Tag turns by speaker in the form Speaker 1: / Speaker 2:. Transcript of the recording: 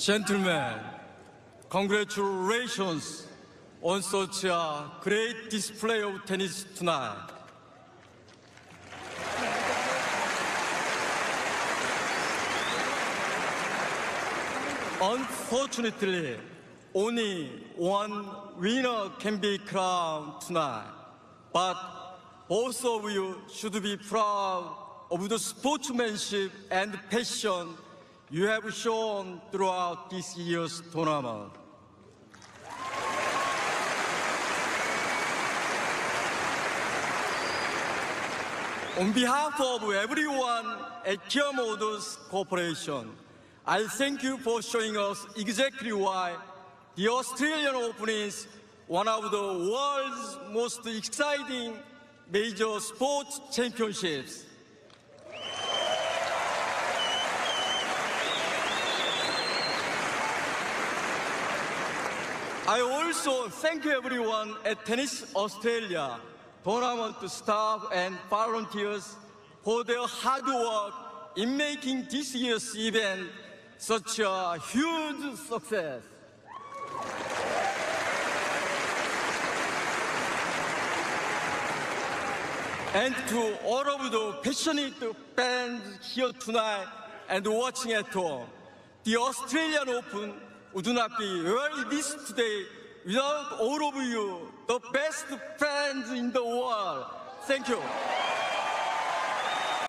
Speaker 1: Gentlemen, congratulations on such a great display of tennis tonight. Unfortunately, only one winner can be crowned tonight, but both of you should be proud of the sportsmanship and passion you have shown throughout this year's tournament. On behalf of everyone at Kia Motors Corporation, I thank you for showing us exactly why the Australian Open is one of the world's most exciting major sports championships. I also thank everyone at Tennis Australia, tournament staff and volunteers for their hard work in making this year's event such a huge success. And to all of the passionate fans here tonight and watching at home, the Australian Open would not be where it is today without all of you, the best fans in the world. Thank you.